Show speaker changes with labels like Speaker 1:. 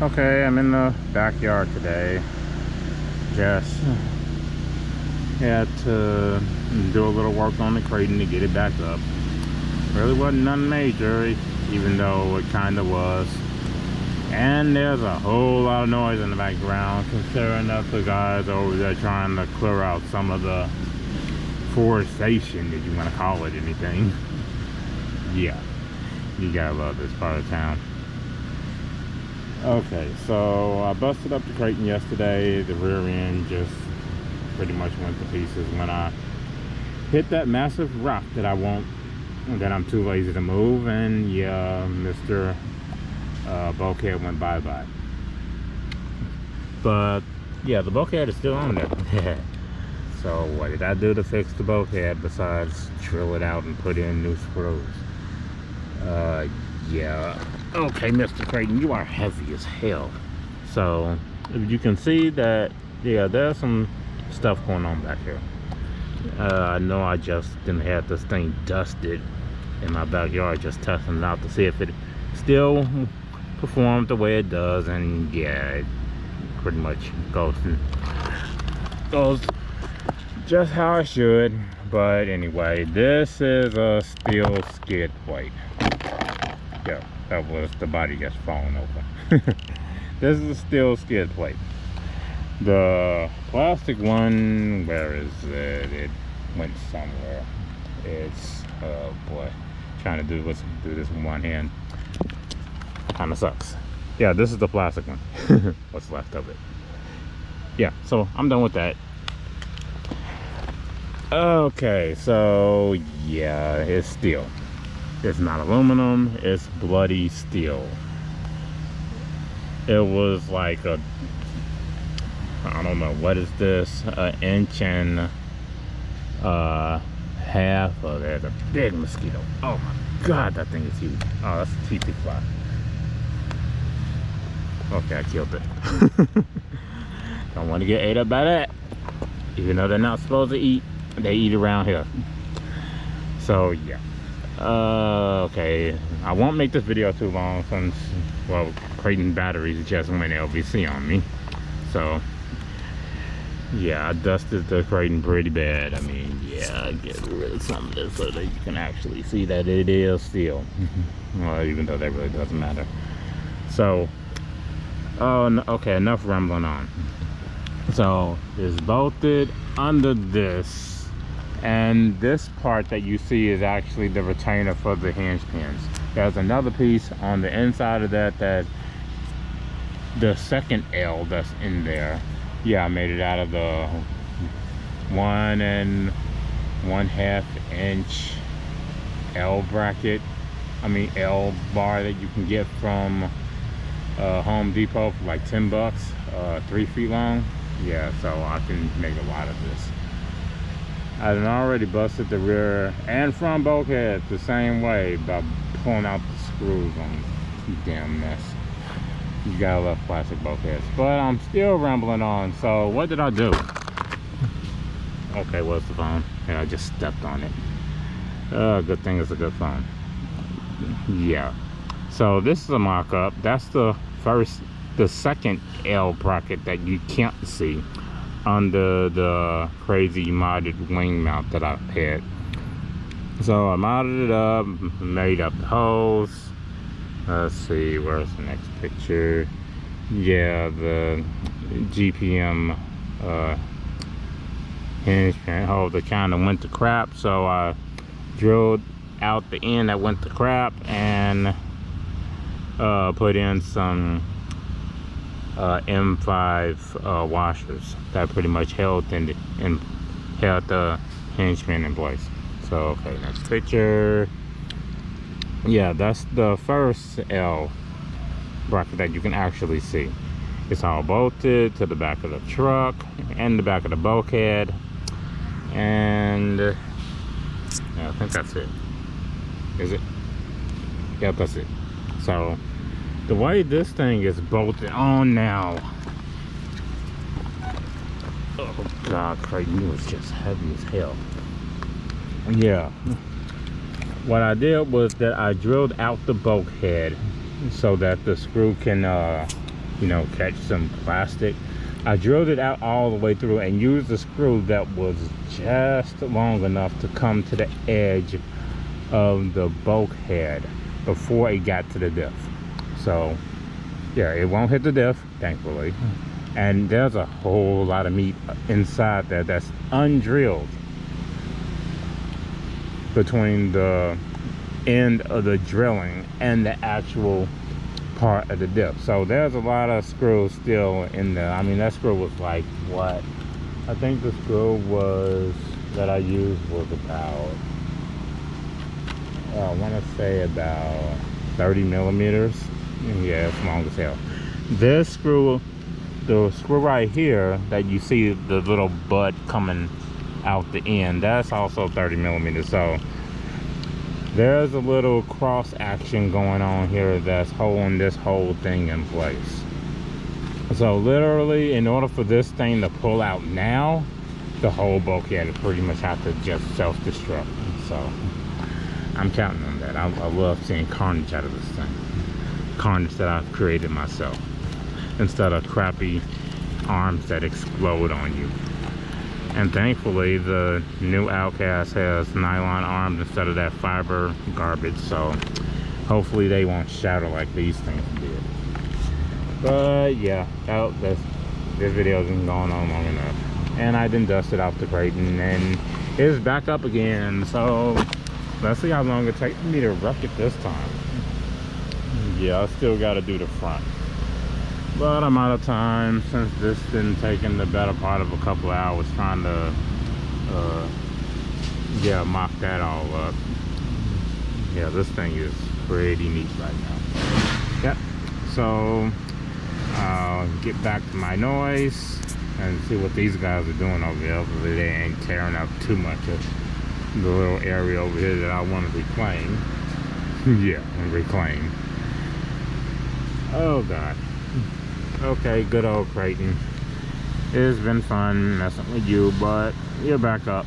Speaker 1: Okay, I'm in the backyard today. Just had to do a little work on the Kraton to get it back up. Really wasn't nothing major, even though it kind of was. And there's a whole lot of noise in the background, considering that the guys over there trying to clear out some of the forestation, if you want to call it anything. Yeah, you gotta love this part of town. Okay, so I busted up the Kraton yesterday. The rear end just pretty much went to pieces when I hit that massive rock that that I'm too lazy to move, and yeah, Mr. Bulkhead went bye-bye. But yeah, the bulkhead is still on there. So what did I do to fix the bulkhead besides drill it out and put in new screws? Yeah. Okay, Mr. Kraton, you are heavy as hell. So if you can see that, yeah, there's some stuff going on back here. I know I just didn't have this thing dusted in my backyard, just testing it out to see if it still performed the way it does, and yeah, it pretty much goes just how it should. But anyway, this is a steel skid plate. Yeah, that was the body just falling over. This is a steel skid plate. The plastic one, where is it? It went somewhere. It's, oh boy, trying to do this in one hand kind of sucks. Yeah, this is the plastic one. What's left of it. Yeah, so I'm done with that. Okay, so yeah, it's steel. It's not aluminum, it's bloody steel. It was like I don't know, what is this? An inch and half. Oh, there's a big mosquito. Oh my god, that thing is huge. Oh, that's a TP fly. Okay, I killed it. Don't want to get ate up by that. Even though they're not supposed to eat, they eat around here. So yeah. Okay, I won't make this video too long since, well, Kraton batteries just went LVC on me. So yeah, I dusted the Kraton pretty bad. I mean, yeah, I get rid of some of this so that you can actually see that it is steel. Well, even though that really doesn't matter. So okay, enough rambling on. So it's bolted under this, and this part that you see is actually the retainer for the hinge pins. There's another piece on the inside of that, the second L that's in there. Yeah, I made it out of the 1 1/2 inch L bracket. I mean L bar that you can get from Home Depot for like 10 bucks, 3 feet long. Yeah, so I can make a lot of this. I had already busted the rear and front bulkhead the same way by pulling out the screws on this damn mess. You gotta love plastic bulkheads. But I'm still rambling on, so what did I do? Okay, what's the phone? Yeah, I just stepped on it. Good thing it's a good phone. Yeah. So this is a mock-up. That's the second L bracket that you can't see under the crazy modded wing mount that I've had. So I modded it up, made up the holes. Let's see, where's the next picture? Yeah, the GPM hinge pin hole that kind of went to crap, so I drilled out the end that went to crap and put in some M5 washers that pretty much held the hinge pin in place. So okay, next picture. Yeah, that's the first L bracket that you can actually see. It's all bolted to the back of the truck and the back of the bulkhead, and yeah, I think that's it. Is it? Yep, that's it. So the way this thing is bolted on now, oh god, Kraton was just heavy as hell. Yeah, what I did was that I drilled out the bulkhead so that the screw can you know, catch some plastic. I drilled it out all the way through and used a screw that was just long enough to come to the edge of the bulkhead before it got to the diff. So yeah, it won't hit the diff, thankfully. And there's a whole lot of meat inside there that's undrilled between the end of the drilling and the actual part of the diff. So there's a lot of screws still in there. I mean, that screw was like, what? I think the screw was that I used was about, I want to say about 30 millimeters. Yeah, it's long as hell. This screw, the screw right here that you see the little butt coming out the end, that's also 30 millimeters. So there's a little cross action going on here that's holding this whole thing in place. So literally, in order for this thing to pull out now, the whole bulkhead would pretty much have to just self-destruct. So I'm counting on that. I love seeing carnage out of this thing. Carnage that I've created myself, instead of crappy arms that explode on you. And thankfully, the new Outcast has nylon arms instead of that fiber garbage, so hopefully they won't shatter like these things did. But yeah, this video has been going on long enough. And I done dusted off the Kraton, and it's back up again, so let's see how long it takes me to wreck it this time. Yeah, I still got to do the front. But I'm out of time since this been taking the better part of a couple of hours trying to yeah, mock that all up. Yeah, this thing is pretty neat right now. Yep, so I'll get back to my noise and see what these guys are doing over there. Hopefully they ain't tearing up too much of the little area over here that I want to reclaim. Yeah, and reclaim. Oh God. Okay, good old Kraton. It's been fun messing with you, but you're back up.